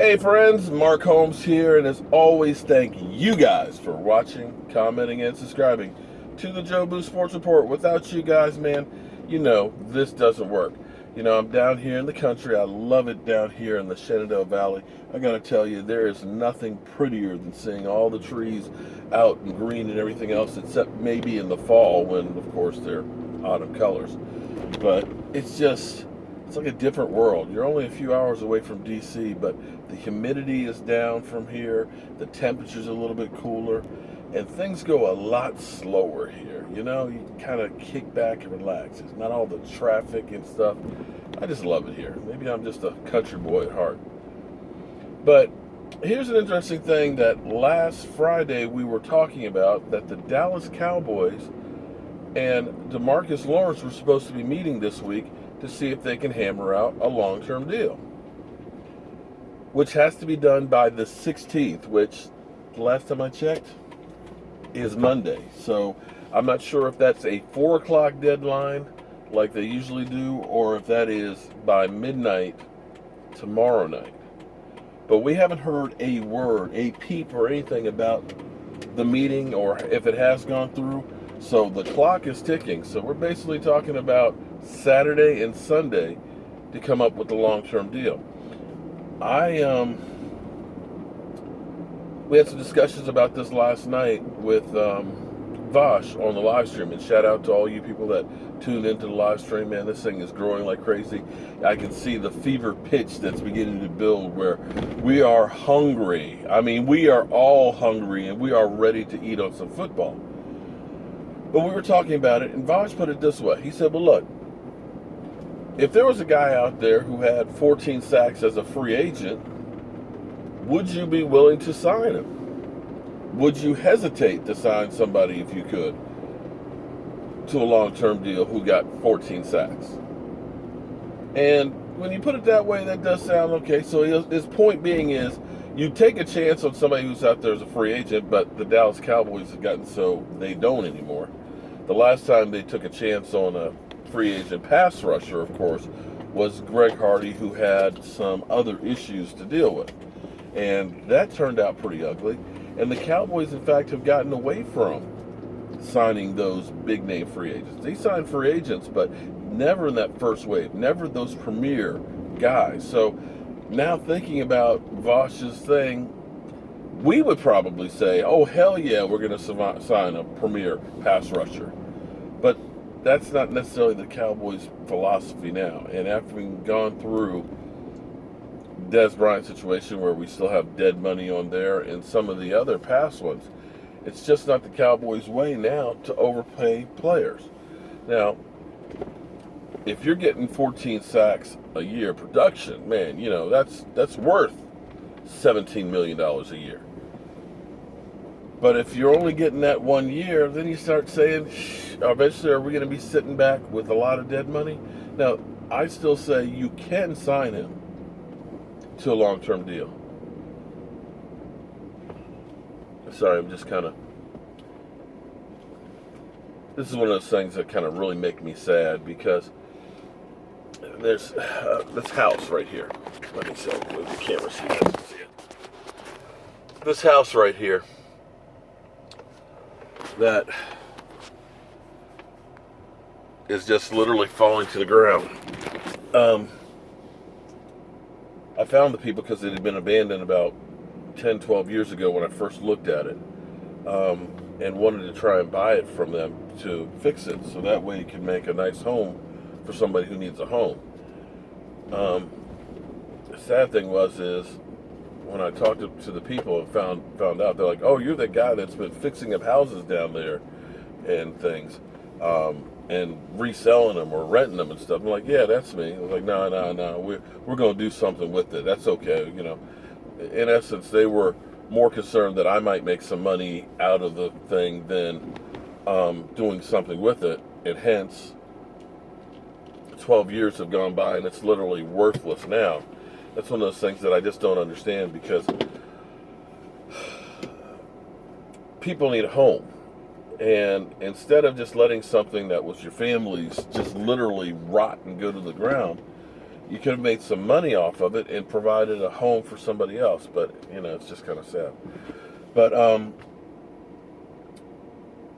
Hey friends, Mark Holmes here, and as always, thank you guys for watching, commenting, and subscribing to the Joe Boo Sports Report. Without you guys, man, this doesn't work. I'm down here in the country. I love it down here in the Shenandoah Valley. I gotta tell you, there is nothing prettier than seeing all the trees out and green and everything else, except maybe in the fall when, of course, they're autumn colors. But it's like a different world. You're only a few hours away from DC, but the humidity is down from here. The temperature's a little bit cooler, and things go a lot slower here. You can kind of kick back and relax. It's not all the traffic and stuff. I just love it here. Maybe I'm just a country boy at heart. But here's an interesting thing that last Friday we were talking about, that the Dallas Cowboys and DeMarcus Lawrence were supposed to be meeting this week to see if they can hammer out a long-term deal, which has to be done by the 16th, which, the last time I checked, is Monday. So I'm not sure if that's a 4 o'clock deadline like they usually do, or if that is by midnight tomorrow night. But we haven't heard a word, a peep, or anything about the meeting, or if it has gone through. So the clock is ticking. So we're basically talking about Saturday and Sunday to come up with the long-term deal. We had some discussions about this last night with Vosh on the live stream, and shout out to all you people that tuned into the live stream. Man, this thing is growing like crazy. I can see the fever pitch that's beginning to build, where we are hungry. I mean, we are all hungry, and we are ready to eat on some football. But we were talking about it, and Vosh put it this way. He said, well, look, if there was a guy out there who had 14 sacks as a free agent, would you be willing to sign him? Would you hesitate to sign somebody, if you could, to a long-term deal who got 14 sacks? And when you put it that way, that does sound okay. So his point being is, you take a chance on somebody who's out there as a free agent, but the Dallas Cowboys have gotten so they don't anymore. The last time they took a chance on a free agent pass rusher, of course, was Greg Hardy, who had some other issues to deal with. And that turned out pretty ugly. And the Cowboys, in fact, have gotten away from signing those big-name free agents. They signed free agents, but never in that first wave, never those premier guys. So now thinking about Vosh's thing, we would probably say, oh, hell yeah, we're going to sign a premier pass rusher. But that's not necessarily the Cowboys' philosophy now. And after we've gone through Dez Bryant's situation, where we still have dead money on there, and some of the other past ones, it's just not the Cowboys' way now to overpay players. Now, if you're getting 14 sacks a year production, man, that's worth $17 million a year. But if you're only getting that 1 year, then you start saying, eventually are we going to be sitting back with a lot of dead money? Now, I still say you can sign him to a long-term deal. Sorry, I'm just this is one of those things that kind of really make me sad, because there's this house right here. Let me move the camera so you guys can see it. This house right here that is just literally falling to the ground. I found the people because it had been abandoned about 10, 12 years ago when I first looked at it, and wanted to try and buy it from them to fix it, so that way you can make a nice home for somebody who needs a home. The sad thing is when I talked to the people and found out, they're like, oh, you're the guy that's been fixing up houses down there and things, and reselling them or renting them and stuff. I'm like, yeah, that's me. I was like, no, we're going to do something with it. That's okay. In essence, they were more concerned that I might make some money out of the thing than doing something with it, and hence 12 years have gone by and it's literally worthless now. That's one of those things that I just don't understand, because people need a home. And instead of just letting something that was your family's just literally rot and go to the ground, you could have made some money off of it and provided a home for somebody else. But it's just kind of sad. But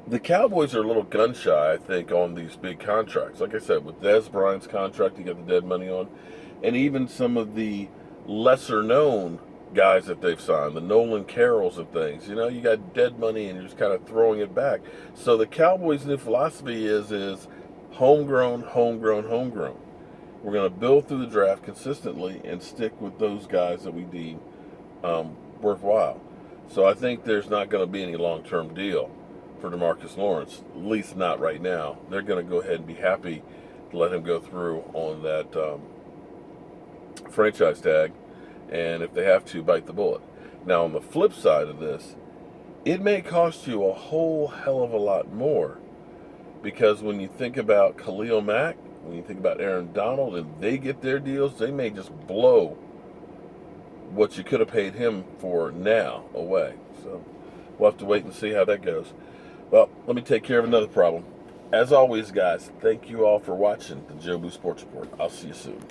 the Cowboys are a little gun shy, I think, on these big contracts. Like I said, with Dez Bryant's contract, you got the dead money on, and even some of the lesser known guys that they've signed, the Nolan Carrolls and things. You got dead money and you're just kind of throwing it back. So the Cowboys' new philosophy is homegrown, homegrown, homegrown. We're going to build through the draft consistently and stick with those guys that we deem worthwhile. So I think there's not going to be any long-term deal for DeMarcus Lawrence, at least not right now. They're going to go ahead and be happy to let him go through on that franchise tag, and if they have to, bite the bullet. Now, on the flip side of this, it may cost you a whole hell of a lot more, because when you think about Khalil Mack, when you think about Aaron Donald, and they get their deals, they may just blow what you could have paid him for now away. So we'll have to wait and see how that goes. Well, let me take care of another problem. As always, guys, thank you all for watching the Jobu Sports Report. I'll see you soon.